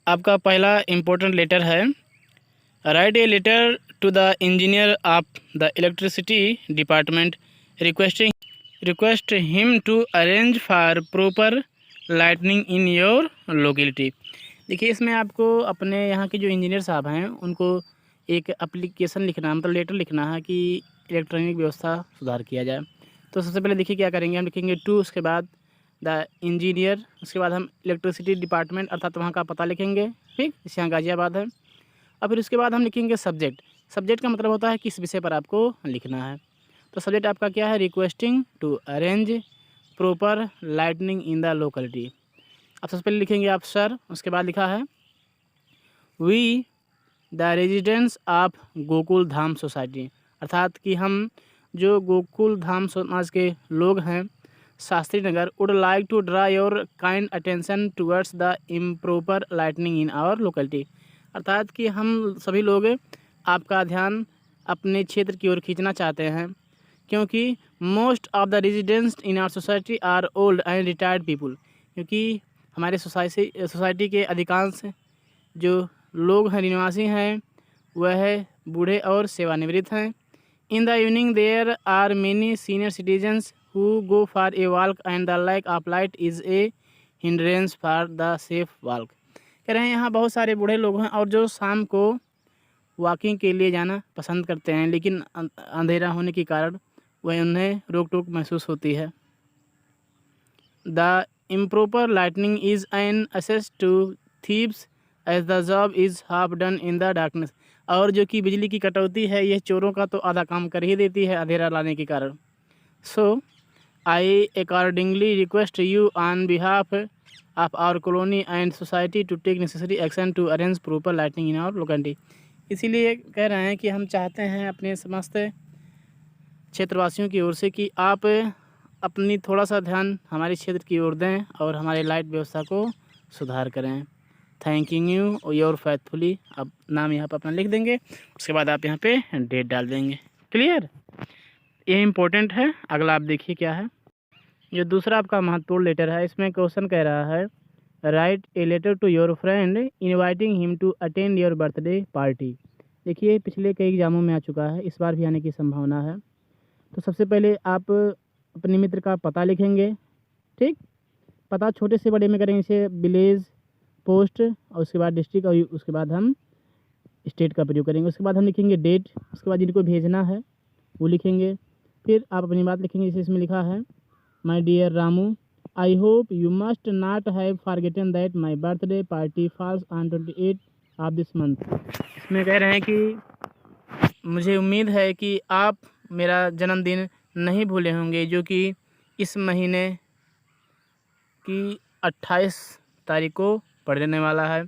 आपका पहला important letter है, write a letter to the engineer of the electricity department request him to arrange for proper lightning in your locality. देखिए, इसमें आपको अपने यहाँ के जो इंजीनियर साहब हैं उनको एक एप्लीकेशन लिखना, मतलब लेटर लिखना है कि इलेक्ट्रॉनिक व्यवस्था सुधार किया जाए। तो सबसे पहले देखिए क्या करेंगे, हम लिखेंगे टू, उसके बाद द इंजीनियर, उसके बाद हम इलेक्ट्रिसिटी डिपार्टमेंट अर्थात वहाँ का पता लिखेंगे, ठीक, जैसे यहाँ गाज़ियाबाद है। और फिर उसके बाद हम लिखेंगे सब्जेक्ट। सब्जेक्ट का मतलब होता है किस विषय पर आपको लिखना है। तो सब्जेक्ट आपका क्या है, requesting to arrange proper lightning in the locality. अब सबसे पहले लिखेंगे आप सर, उसके बाद लिखा है we the residents of Gokul Dham society, अर्थात कि हम जो गोकुल धाम समाज के लोग हैं Shastri Nagar would like to draw your kind attention towards the improper lightning in our locality, अर्थात कि हम सभी लोग आपका ध्यान अपने क्षेत्र की ओर खींचना चाहते हैं, क्योंकि most of the residents in our society are old and retired people, क्योंकि हमारे सोसाइटी के अधिकांश जो लोग हैं, निवासी हैं, वह बूढ़े और सेवानिवृत्त हैं। In the evening there are many senior citizens who go for a walk and the lack of light is a hindrance for the safe walk. कह रहे हैं यहाँ बहुत सारे बूढ़े लोग हैं और जो शाम को वॉकिंग के लिए जाना पसंद करते हैं, लेकिन अंधेरा होने के कारण वह उन्हें रोक टोक महसूस होती है। The improper lightning is an access to thieves as the job is half done in the darkness, और जो कि बिजली की कटौती है यह चोरों का तो आधा काम कर ही देती है अंधेरा लाने के कारण। So I accordingly request you on behalf of our colony and society to take necessary action to arrange proper lightning in our locality. इसीलिए कह रहे हैं कि हम चाहते हैं अपने समस्त क्षेत्रवासियों की ओर से कि आप अपनी थोड़ा सा ध्यान हमारे क्षेत्र की ओर दें और हमारे लाइट व्यवस्था को सुधार करें। Thanking you your faithfully. अब नाम यहाँ पर अपना लिख देंगे, उसके बाद आप यहाँ पे डेट डाल देंगे। क्लियर, ये इम्पोर्टेंट है। अगला आप देखिए क्या है, जो दूसरा आपका महत्वपूर्ण लेटर है, इसमें क्वेश्चन कह रहा है write a letter to your friend inviting him to attend your birthday party. देखिए, पिछले कई एग्जामों में आ चुका है, इस बार भी आने की संभावना है। तो सबसे पहले आप अपने मित्र का पता लिखेंगे, ठीक, पता छोटे से बड़े में करेंगे, जैसे विलेज, पोस्ट और उसके बाद डिस्ट्रिक्ट और उसके बाद हम स्टेट का प्रयोग करेंगे। उसके बाद हम लिखेंगे डेट, उसके बाद जिनको भेजना है वो लिखेंगे। फिर आप अपनी बात लिखेंगे, जैसे इसमें लिखा है my dear Ramu, I hope you must not have forgotten that my birthday party falls on 28 of this month. इसमें कह रहे हैं कि मुझे उम्मीद है कि आप मेरा जन्मदिन नहीं भूले होंगे, जो कि इस महीने की 28 तारीख को पड़ने वाला है।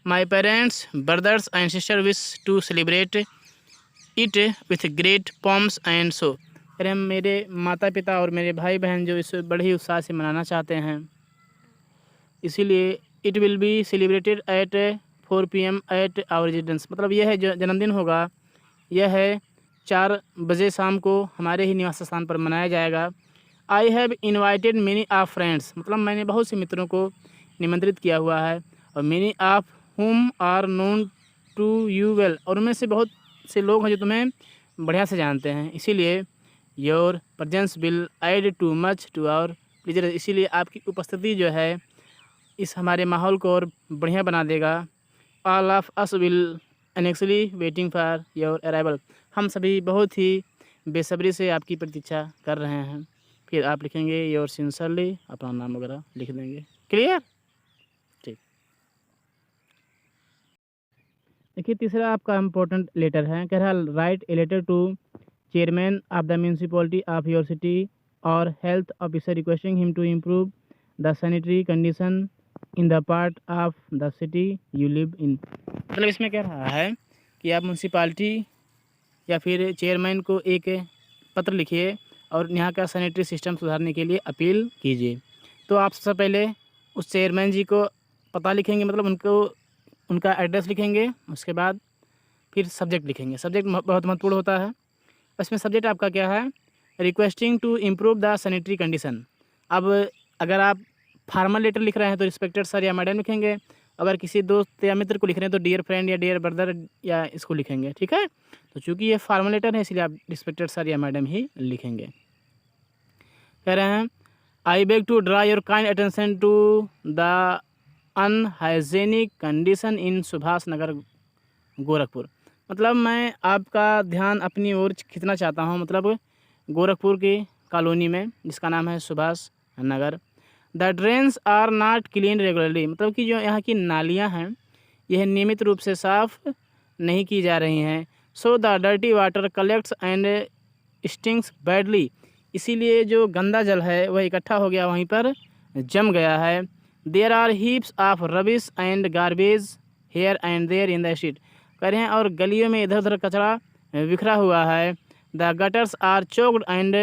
My parents, brothers and sister wish to celebrate it with great pomps and show. कह रहे हैं मेरे माता पिता और मेरे भाई बहन जो इसे बड़े ही उत्साह से मनाना चाहते हैं, इसीलिए it will be celebrated at 4 PM at our residence, मतलब यह है जो जन्मदिन होगा यह है 4 बजे शाम को हमारे ही निवास स्थान पर मनाया जाएगा। I have invited many of friends, मतलब मैंने बहुत से मित्रों को निमंत्रित किया हुआ है, और many of whom are known to you well, और उनमें से बहुत से लोग हैं जो तुम्हें बढ़िया से जानते हैं, इसीलिए your presence will add too much to our pleasure, इसीलिए आपकी उपस्थिति जो है इस हमारे माहौल को और बढ़िया बना देगा। All of us will anxiously waiting for your arrival, हम सभी बहुत ही बेसब्री से आपकी प्रतीक्षा कर रहे हैं। फिर आप लिखेंगे योर सिंसरली, अपना नाम वगैरह लिख देंगे। क्लियर, ठीक। देखिए, तीसरा आपका इम्पोर्टेंट लेटर है, कह रहा है write a letter to chairman of the municipality of your city और health officer requesting him to improve the sanitary condition in the part of the city you live in. मतलब इसमें कह रहा है कि आप म्यूनसिपाल्टी या फिर चेयरमैन को एक पत्र लिखिए और यहाँ का सैनिटरी सिस्टम सुधारने के लिए अपील कीजिए। तो आप सबसे पहले उस चेयरमैन जी को पता लिखेंगे, मतलब उनको उनका एड्रेस लिखेंगे, उसके बाद फिर सब्जेक्ट लिखेंगे। सब्जेक्ट बहुत महत्वपूर्ण होता है। इसमें सब्जेक्ट आपका क्या है, requesting to improve the sanitary condition. अब अगर आप फार्मल लेटर लिख रहे हैं तो रिस्पेक्टेड सर या मैडम लिखेंगे, अगर किसी दोस्त या मित्र को लिख रहे हैं तो डियर फ्रेंड या डियर ब्रदर या इसको लिखेंगे, ठीक है। तो चूँकि ये फॉर्मल लेटर है इसलिए आप रिस्पेक्टेड सर या मैडम ही लिखेंगे। कह रहे हैं I beg to draw your kind attention to the unhygienic condition in Subhash Nagar Gorakhpur. मतलब मैं आपका ध्यान अपनी ओर खींचना चाहता हूँ, मतलब गोरखपुर की कॉलोनी में जिसका नाम है Subhash Nagar. The drains are not clean regularly, मतलब कि जो यहाँ की नालियाँ हैं यह नियमित रूप से साफ़ नहीं की जा रही हैं। So the dirty water collects and stings badly, इसीलिए जो गंदा जल है वह इकट्ठा हो गया, वहीं पर जम गया है। There are heaps of rubbish and garbage here and there in the street, कह रहे हैं, और गलियों में इधर उधर कचरा बिखरा हुआ है। The gutters are choked and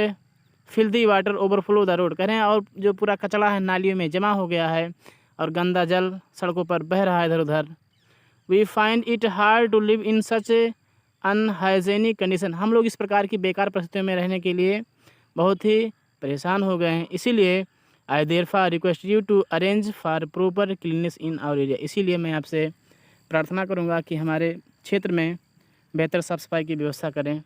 filthy water overflow the road, कह रहे हैं, और जो पूरा कचरा है नालियों में जमा हो गया है और गंदा जल सड़कों पर बह रहा है इधर उधर। We find it hard to live in such unhygienic condition, हम लोग इस प्रकार की बेकार परिस्थितियों में रहने के लिए बहुत ही परेशान हो गए हैं, इसीलिए I therefore request you to arrange for proper cleanness in our area, इसीलिए मैं आपसे प्रार्थना करूंगा कि हमारे क्षेत्र में बेहतर साफ़ सफाई की व्यवस्था करें।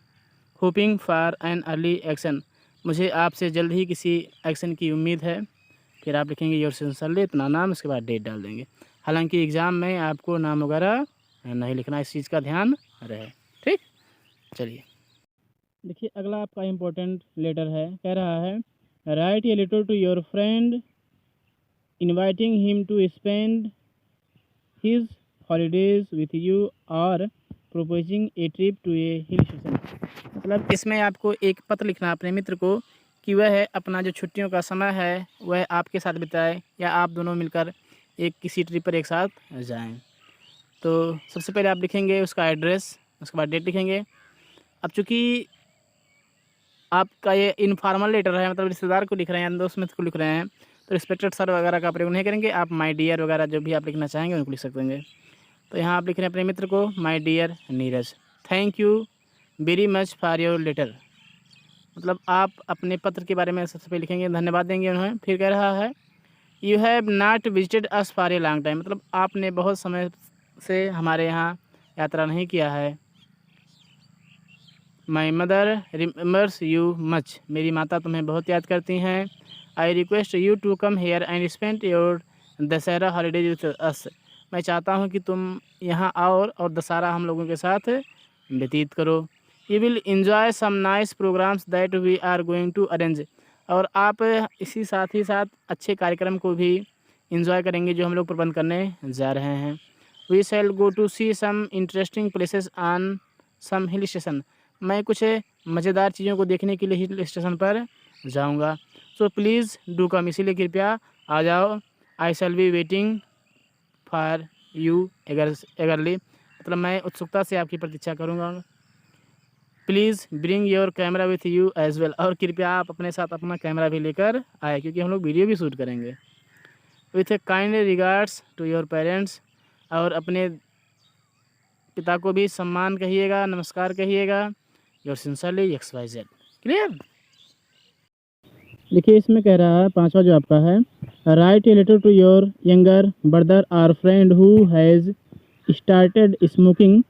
Hoping for an early action, मुझे आपसे जल्द ही किसी एक्शन की उम्मीद है। फिर आप लिखेंगे योर सिंसियरली, इतना नाम, उसके बाद डेट डाल देंगे। हालांकि एग्ज़ाम में आपको नाम वगैरह नहीं लिखना, इस चीज़ का ध्यान रहे, ठीक। चलिए देखिए अगला आपका इम्पोर्टेंट लेटर है, कह रहा है write a letter to your friend inviting him to spend his holidays with you और proposing a trip to a hill station, मतलब इसमें आपको एक पत्र लिखना अपने मित्र को कि वह अपना जो छुट्टियों का समय है वह आपके साथ बिताए या आप दोनों मिलकर एक किसी ट्रिप पर एक साथ जाएं। तो सबसे पहले आप लिखेंगे उसका एड्रेस, उसके बाद डेट लिखेंगे। अब चूँकि आपका ये इनफॉर्मल लेटर है, मतलब रिश्तेदार को लिख रहे हैं, दोस्त मित्र को लिख रहे हैं, तो रिस्पेक्टेड सर वगैरह का प्रयोग नहीं करेंगे, आप माय डियर वगैरह जो भी आप लिखना चाहेंगे उनको लिख सकते हैं। तो यहाँ आप लिख रहे हैं अपने मित्र को my dear Neeraj, thank you very much for your letter, मतलब आप अपने पत्र के बारे में सबसे पहले लिखेंगे, धन्यवाद देंगे उन्हें। फिर कह रहा है you have not visited us for a long time, मतलब आपने बहुत समय से हमारे यहाँ यात्रा नहीं किया है। My mother remembers you much, मेरी माता तुम्हें बहुत याद करती हैं। I request you to come here and spend your Dussehra holidays with us, मैं चाहता हूँ कि तुम यहाँ आओ और दशहरा हम लोगों के साथ व्यतीत करो। You will enjoy some nice programmes that we are going to arrange, और आप इसी साथ ही साथ अच्छे कार्यक्रम को भी इंजॉय करेंगे जो हम लोग प्रबंध करने जा रहे हैं। We shall go to see some interesting places on some hill station, मैं कुछ मज़ेदार चीज़ों को देखने के लिए हिल स्टेशन पर जाऊंगा। सो प्लीज़ डू कम, इसीलिए कृपया आ जाओ। I shall be waiting for you eagerly, मतलब मैं उत्सुकता से आपकी प्रतीक्षा करूंगा। Please bring your camera with you as well, और कृपया आप अपने साथ अपना कैमरा भी लेकर आए क्योंकि हम लोग वीडियो भी शूट करेंगे। With a kind regards to your parents, और अपने पिता को भी सम्मान कहिएगा, नमस्कार कहिएगा। Your sincerely XYZ, clear. देखिए इसमें कह रहा है पांचवा जो आपका है, write a letter to your younger brother और friend who has started smoking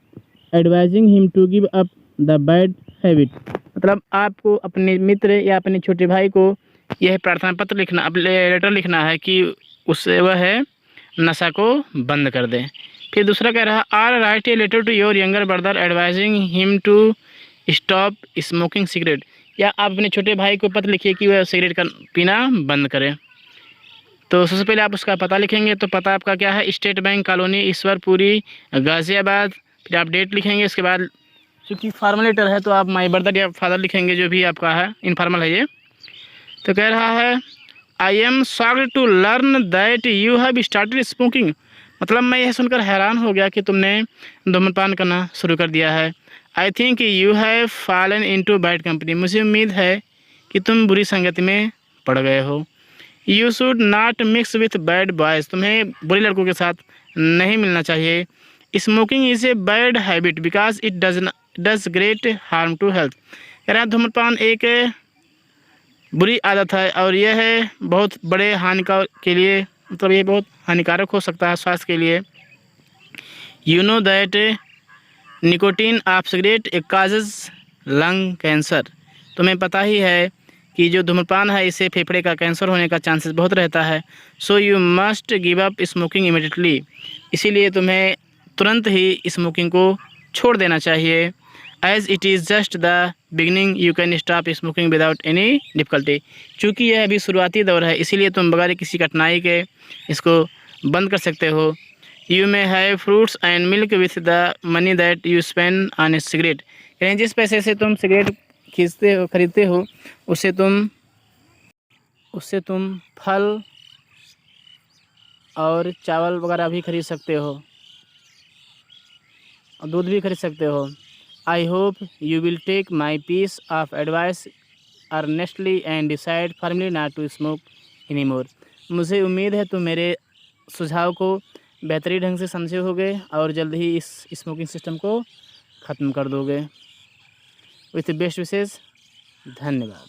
advising him to give up the bad habit, मतलब आपको अपने मित्र या अपने छोटे भाई को यह प्रार्थना पत्र लिखना, लेटर लिखना है कि उससे वह है नशा को बंद कर दें। फिर दूसरा कह रहा है or write a letter to your younger brother advising him to stop smoking cigarette, या आप अपने छोटे भाई को पत्र लिखिए कि वह सिगरेट का पीना बंद करें। तो सबसे पहले आप उसका पता लिखेंगे, तो पता आपका क्या है, state bank colony Ishwarpuri Ghaziabad. फिर आप डेट लिखेंगे, इसके बाद चूँकि फॉर्मल लेटर है तो आप माई ब्रदर या फादर लिखेंगे जो भी आपका है, इनफॉर्मल है ये। तो कह रहा है I am shocked to learn that you have started smoking, मतलब मैं यह सुनकर हैरान हो गया कि तुमने धूम्रपान करना शुरू कर दिया है। I think you have fallen into bad company, मुझे उम्मीद है कि तुम बुरी संगति में पड़ गए हो। You should not mix with bad boys, तुम्हें बुरे लड़कों के साथ नहीं मिलना चाहिए। Smoking is a bad habit because it does great harm to health, कह रहा है धूम्रपान एक बुरी आदत है और यह है बहुत बड़े हानिकार के लिए, मतलब ये बहुत हानिकारक हो सकता है स्वास्थ्य के लिए। You know that nicotine of cigarette causes lung cancer. तुम्हें पता ही है कि जो धूम्रपान है इससे फेफड़े का कैंसर होने का चांसेस बहुत रहता है। So you must give up smoking immediately. इसीलिए तुम्हें तुरंत ही स्मोकिंग को छोड़ देना चाहिए। As it is just the beginning you can stop smoking without any difficulty. चूँकि यह अभी शुरुआती दौर है इसीलिए तुम बगैर किसी कठिनाई के इसको बंद कर सकते हो। You may have fruits and milk with the money that you spend on A cigarette. यानी जिस पैसे से तुम सिगरेट खरीदते हो उससे तुम फल और चावल वगैरह भी खरीद सकते हो और दूध भी खरीद सकते हो। I hope you will take my piece of advice earnestly and decide firmly not to smoke any more. मुझे उम्मीद है तुम मेरे सुझाव को बेहतरीन ढंग से समझे होगे और जल्द ही इस स्मोकिंग सिस्टम को ख़त्म कर दोगे। विथ बेस्ट विशेष, धन्यवाद।